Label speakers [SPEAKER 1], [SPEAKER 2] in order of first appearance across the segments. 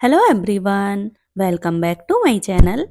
[SPEAKER 1] Hello everyone, welcome back to my channel.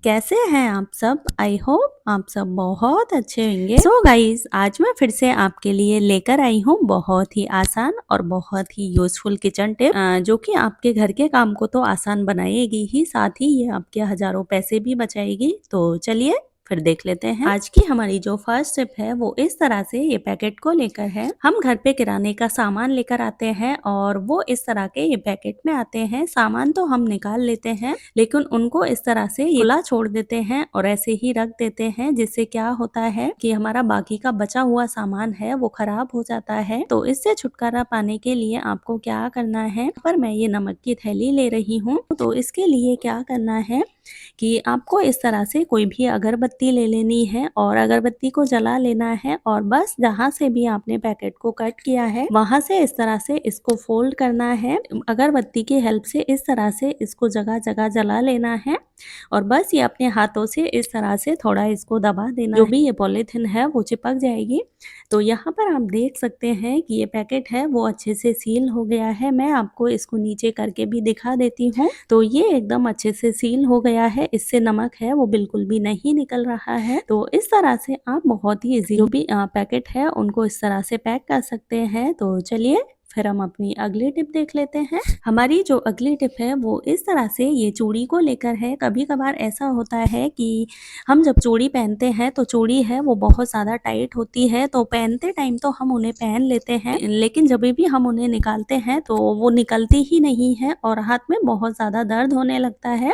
[SPEAKER 1] कैसे हैं आप सब? आई होप आप सब बहुत अच्छे होंगे। सो गाइस, आज मैं फिर से आपके लिए लेकर आई हूँ बहुत ही आसान और बहुत ही यूजफुल किचन टिप, जो कि आपके घर के काम को तो आसान बनाएगी ही, साथ ही ये आपके हजारों पैसे भी बचाएगी। तो चलिए फिर देख लेते हैं। आज की हमारी जो फर्स्ट टिप है वो इस तरह से ये पैकेट को लेकर है। हम घर पे किराने का सामान लेकर आते हैं और वो इस तरह के ये पैकेट में आते हैं। सामान तो हम निकाल लेते हैं, लेकिन उनको इस तरह से खुला छोड़ देते हैं और ऐसे ही रख देते हैं, जिससे क्या होता है कि हमारा बाकी का बचा हुआ सामान है वो खराब हो जाता है। तो इससे छुटकारा पाने के लिए आपको क्या करना है, पर मैं ये नमक की थैली ले रही हूँ। तो इसके लिए क्या करना है कि आपको इस तरह से कोई भी अगरबत्ती ले लेनी है और अगरबत्ती को जला लेना है और बस जहाँ से भी आपने पैकेट को कट किया है वहां से इस तरह से इसको फोल्ड करना है। अगरबत्ती की हेल्प से इस तरह से इसको जगह जगह जला लेना है और बस ये अपने हाथों से इस तरह से थोड़ा इसको दबा देना। जो भी ये पॉलीथिन है वो चिपक जाएगी। तो यहाँ पर आप देख सकते हैं कि ये पैकेट है वो अच्छे से सील हो गया है। मैं आपको इसको नीचे करके भी दिखा देती हूँ। तो ये एकदम अच्छे से सील हो गया है, इससे नमक है वो बिल्कुल भी नहीं निकल रहा है। तो इस तरह से आप बहुत ही इजी जो भी पैकेट है उनको इस तरह से पैक कर सकते हैं। तो चलिए फिर हम अपनी अगली टिप देख लेते हैं। हमारी जो अगली टिप है वो इस तरह से ये चूड़ी को लेकर है। कभी कभार ऐसा होता है कि हम जब चूड़ी पहनते हैं तो चूड़ी है वो बहुत ज़्यादा टाइट होती है, तो पहनते टाइम तो हम उन्हें पहन लेते हैं, लेकिन जब भी हम उन्हें निकालते हैं तो वो निकलती ही नहीं है और हाथ में बहुत ज़्यादा दर्द होने लगता है।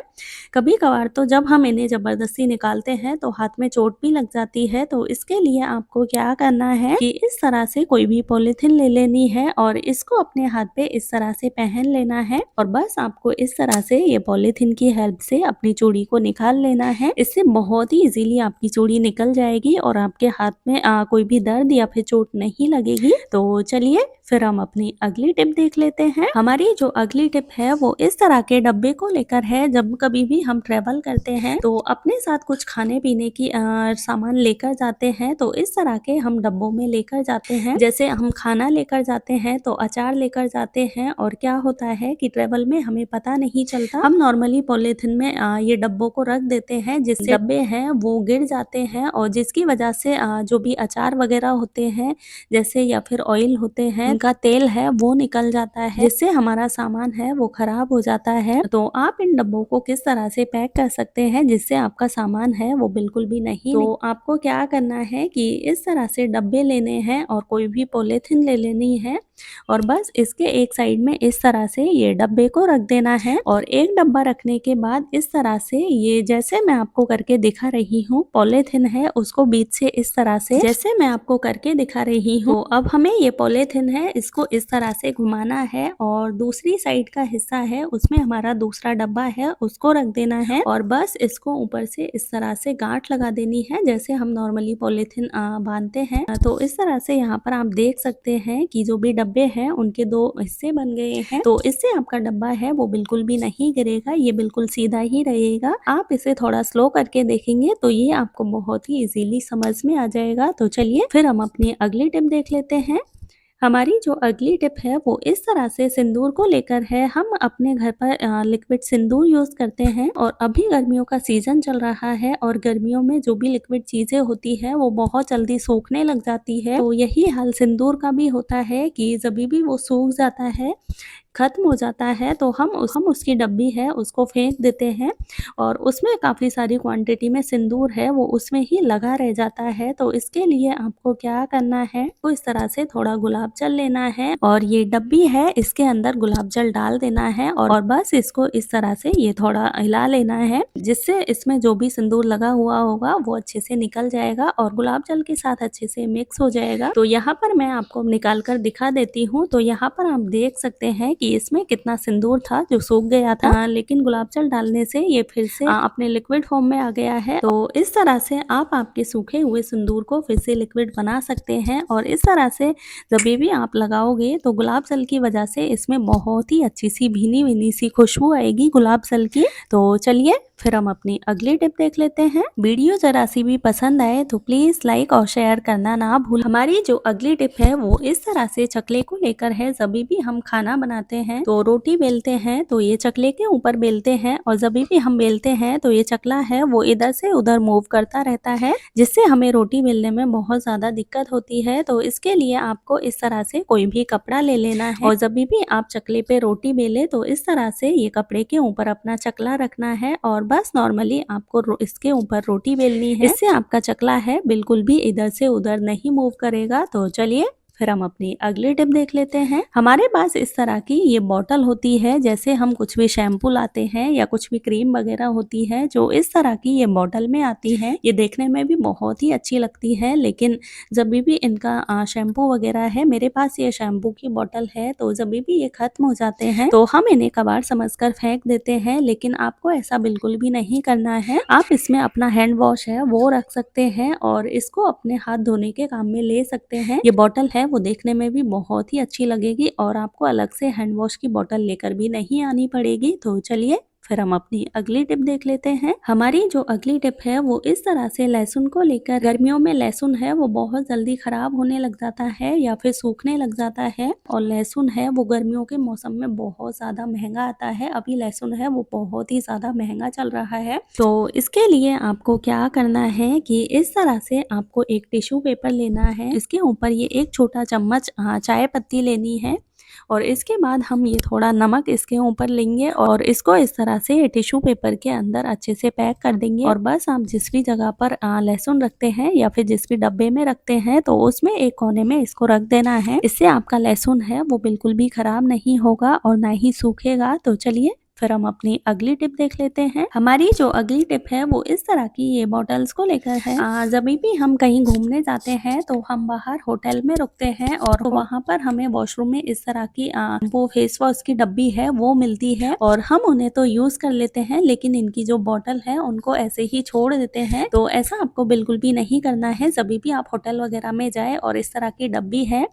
[SPEAKER 1] कभी कभार तो जब हम इन्हें ज़बरदस्ती निकालते हैं तो हाथ में चोट भी लग जाती है। तो इसके लिए आपको क्या करना है कि इस तरह से कोई भी पॉलीथिन ले लेनी है और इसको अपने हाथ पे इस तरह से पहन लेना है और बस आपको इस तरह से ये पॉलीथिन की हेल्प से अपनी चूड़ी को निकाल लेना है। इससे बहुत ही इजीली आपकी चूड़ी निकल जाएगी और आपके हाथ में कोई भी दर्द या फिर चोट नहीं लगेगी। तो चलिए फिर हम अपनी अगली टिप देख लेते हैं। हमारी जो अगली टिप है वो इस तरह के डब्बे को लेकर है। जब कभी भी हम ट्रेवल करते हैं तो अपने साथ कुछ खाने पीने की सामान लेकर जाते हैं, तो इस तरह के हम डब्बों में लेकर जाते हैं। जैसे हम खाना लेकर जाते हैं तो अचार लेकर जाते हैं और क्या होता है कि ट्रेवल में हमें पता नहीं चलता, हम नॉर्मली पॉलीथिन में ये डब्बों को रख देते हैं, जिससे डब्बे हैं वो गिर जाते हैं और जिसकी वजह से जो भी अचार वगैरह होते हैं जैसे या फिर ऑयल होते हैं का तेल है वो निकल जाता है, जिससे हमारा सामान है वो खराब हो जाता है। तो आप इन डब्बों को किस तरह से पैक कर सकते हैं जिससे आपका सामान है वो बिल्कुल भी नहीं। तो आपको क्या करना है कि इस तरह से डब्बे लेने हैं और कोई भी पॉलीथिन ले लेनी है और बस इसके एक साइड में इस तरह से ये डब्बे को रख देना है और एक डब्बा रखने के बाद इस तरह से ये जैसे मैं आपको करके दिखा रही हूँ, पॉलीथिन है उसको बीच से इस तरह से जैसे मैं आपको करके दिखा रही हूँ। तो अब हमें ये पॉलीथिन है इसको इस तरह से घुमाना है और दूसरी साइड का हिस्सा है उसमें हमारा दूसरा डब्बा है उसको रख देना है और बस इसको ऊपर से इस तरह से गांठ लगा देनी है, जैसे हम नॉर्मली पॉलीथिन बांधते हैं। तो इस तरह से यहाँ पर आप देख सकते हैं कि जो भी डब्बे हैं उनके दो हिस्से बन गए हैं। तो इससे आपका डब्बा है वो बिल्कुल भी नहीं गिरेगा, ये बिल्कुल सीधा ही रहेगा। आप इसे थोड़ा स्लो करके देखेंगे तो ये आपको बहुत ही इजीली समझ में आ जाएगा। तो चलिए फिर हम अपनी अगली टिप देख लेते हैं। हमारी जो अगली टिप है वो इस तरह से सिंदूर को लेकर है। हम अपने घर पर लिक्विड सिंदूर यूज करते हैं और अभी गर्मियों का सीजन चल रहा है और गर्मियों में जो भी लिक्विड चीजें होती है वो बहुत जल्दी सूखने लग जाती है। तो यही हाल सिंदूर का भी होता है कि जब भी वो सूख जाता है, खत्म हो जाता है, तो हम उसकी डब्बी है उसको फेंक देते हैं और उसमें काफ़ी सारी क्वांटिटी में सिंदूर है वो उसमें ही लगा रह जाता है। तो इसके लिए आपको क्या करना है, तो इस तरह से थोड़ा गुलाब जल लेना है और ये डब्बी है इसके अंदर गुलाब जल डाल देना है और बस इसको इस तरह से ये थोड़ा हिला लेना है, जिससे इसमें जो भी सिंदूर लगा हुआ होगा वो अच्छे से निकल जाएगा और गुलाब जल के साथ अच्छे से मिक्स हो जाएगा। तो यहाँ पर मैं आपको निकाल कर दिखा देती हूँ। तो यहाँ पर आप देख सकते हैं कि इसमें कितना सिंदूर था जो सूख गया था, लेकिन गुलाब जल डालने से ये फिर से अपने लिक्विड फॉर्म में आ गया है। तो इस तरह से आप आपके सूखे हुए सिंदूर को फिर से लिक्विड बना सकते हैं और इस तरह से जब भी आप लगाओगे तो गुलाब जल की वजह से इसमें बहुत ही अच्छी सी भीनी भीनी सी खुशबू आएगी गुलाब जल की। तो चलिए फिर हम अपनी अगली टिप देख लेते हैं। वीडियो जरा सी भी पसंद आए तो प्लीज लाइक और शेयर करना ना भूल। हमारी जो अगली टिप है वो इस तरह से चकले को लेकर है। जब भी हम खाना बनाते हैं तो रोटी बेलते हैं तो ये चकले के ऊपर बेलते हैं, और जब भी हम बेलते हैं तो ये चकला है वो इधर से उधर मूव करता रहता है, जिससे हमें रोटी बेलने में बहुत ज्यादा दिक्कत होती है। तो इसके लिए आपको इस तरह से कोई भी कपड़ा ले लेना है, और जब भी आप चकले पे रोटी बेले तो इस तरह से ये कपड़े के ऊपर अपना चकला रखना है, और बस नॉर्मली आपको इसके ऊपर रोटी बेलनी है। इससे आपका चकला है बिल्कुल भी इधर से उधर नहीं मूव करेगा। तो चलिए फिर हम अपनी अगली टिप देख लेते हैं। हमारे पास इस तरह की ये बॉटल होती है, जैसे हम कुछ भी शैम्पू लाते हैं या कुछ भी क्रीम वगैरह होती है जो इस तरह की ये बॉटल में आती है। ये देखने में भी बहुत ही अच्छी लगती है, लेकिन जब भी इनका शैम्पू वगैरह है, मेरे पास ये शैम्पू की बॉटल है, तो जब भी ये खत्म हो जाते हैं तो हम इन्हें कबाड़ समझकर फेंक देते हैं। लेकिन आपको ऐसा बिल्कुल भी नहीं करना है। आप इसमें अपना हैंड वॉश है वो रख सकते हैं और इसको अपने हाथ धोने के काम में ले सकते हैं। ये बॉटल है वो देखने में भी बहुत ही अच्छी लगेगी, और आपको अलग से हैंड वॉश की बॉटल लेकर भी नहीं आनी पड़ेगी। तो चलिए फिर हम अपनी अगली टिप देख लेते हैं। हमारी जो अगली टिप है वो इस तरह से लहसुन को लेकर। गर्मियों में लहसुन है वो बहुत जल्दी खराब होने लग जाता है या फिर सूखने लग जाता है, और लहसुन है वो गर्मियों के मौसम में बहुत ज्यादा महंगा आता है। अभी लहसुन है वो बहुत ही ज्यादा महंगा चल रहा है। तो इसके लिए आपको क्या करना है कि इस तरह से आपको एक टिश्यू पेपर लेना है, इसके ऊपर ये एक छोटा चम्मच चाय पत्ती लेनी है, और इसके बाद हम ये थोड़ा नमक इसके ऊपर लेंगे और इसको इस तरह से टिश्यू पेपर के अंदर अच्छे से पैक कर देंगे। और बस आप जिस भी जगह पर लहसुन रखते हैं या फिर जिस भी डब्बे में रखते हैं तो उसमें एक कोने में इसको रख देना है। इससे आपका लहसुन है वो बिल्कुल भी खराब नहीं होगा और ना ही सूखेगा। तो चलिए फिर हम अपनी अगली टिप देख लेते हैं। हमारी जो अगली टिप है वो इस तरह की ये बॉटल्स को लेकर है। जब भी हम कहीं घूमने जाते हैं तो हम बाहर होटल में रुकते हैं, और वहाँ पर हमें वॉशरूम में इस तरह की वो फेस वॉश की डब्बी है वो मिलती है, और हम उन्हें तो यूज कर लेते हैं, लेकिन इनकी जो बॉटल है उनको ऐसे ही छोड़ देते हैं। तो ऐसा आपको बिल्कुल भी नहीं करना है। जब भी आप होटल वगैरह में जाए और इस तरह की डब्बी है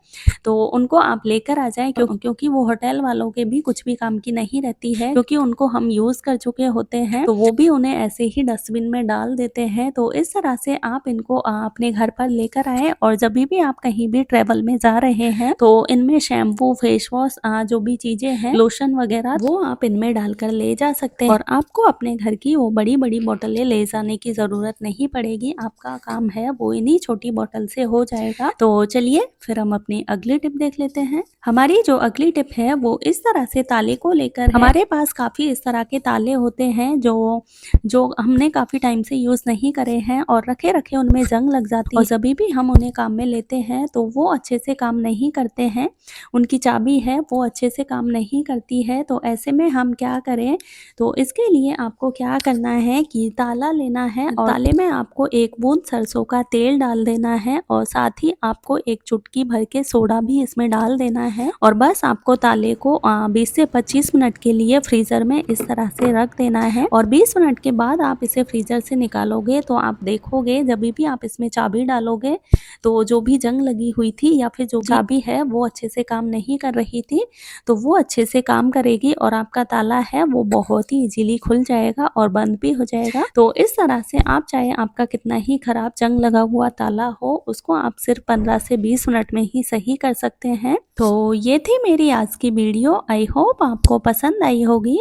[SPEAKER 1] तो उनको आप लेकर आ जाए, क्योंकि वो होटल वालों के भी कुछ भी काम की नहीं रहती है, क्योंकि उनको हम यूज कर चुके होते हैं, तो वो भी उन्हें ऐसे ही डस्टबिन में डाल देते हैं। तो इस तरह से आप इनको अपने घर पर लेकर आए, और जब भी आप कहीं भी ट्रेवल में जा रहे हैं तो इनमें शैम्पू, फेस वॉश, जो भी चीजें हैं, लोशन वगैरह, वो आप इनमें डालकर ले जा सकते हैं, और आपको अपने घर की वो बड़ी बड़ी बोतलें ले जाने की जरूरत नहीं पड़ेगी। आपका काम है वो इन्हीं छोटी बोतल से हो जाएगा। तो चलिए फिर हम अपनी अगली टिप देख लेते हैं। हमारी जो अगली टिप है वो इस तरह से ताले को लेकर। हमारे पास काफी इस तरह के ताले होते हैं जो हमने काफी टाइम से यूज नहीं करे हैं, और रखे रखे उनमें जंग लग जाती है, और जब भी हम उन्हें काम में लेते हैं तो वो अच्छे से काम नहीं करते हैं। उनकी चाबी है वो अच्छे से काम नहीं करती है। तो ऐसे में हम क्या करें, तो इसके लिए आपको क्या करना है कि ताला लेना है, और ताले में आपको एक बूंद सरसों का तेल डाल देना है, और साथ ही आपको एक चुटकी भर के सोडा भी इसमें डाल देना है, और बस आपको ताले को 20 से 25 मिनट के लिए फ्रीजर में इस तरह से रख देना है। और 20 मिनट के बाद आप इसे फ्रीजर से निकालोगे तो आप देखोगे जब भी आप इसमें चाबी डालोगे तो जो भी जंग लगी हुई थी या फिर जो चाबी है वो अच्छे से काम नहीं कर रही थी, तो वो अच्छे से काम करेगी, और आपका ताला है वो बहुत ही इजीली खुल जाएगा और बंद भी हो जाएगा। तो इस तरह से आप चाहे आपका कितना ही खराब जंग लगा हुआ ताला हो, उसको आप सिर्फ 15 से 20 मिनट में ही सही कर सकते हैं। तो ये थी मेरी आज की वीडियो। आई होप आपको पसंद आई होगी।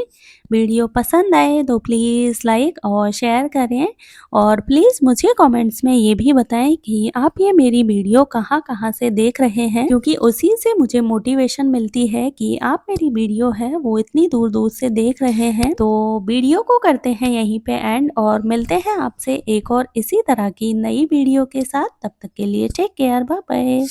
[SPEAKER 1] वीडियो पसंद आए तो प्लीज़ लाइक और शेयर करें, और प्लीज़ मुझे कमेंट्स में ये भी बताएं कि आप ये मेरी वीडियो कहाँ कहाँ से देख रहे हैं, क्योंकि उसी से मुझे मोटिवेशन मिलती है कि आप मेरी वीडियो है वो इतनी दूर दूर से देख रहे हैं। तो वीडियो को करते हैं यहीं पे एंड, और मिलते हैं आपसे एक और इसी तरह की नई वीडियो के साथ। तब तक के लिए टेक केयर, बाय बाय।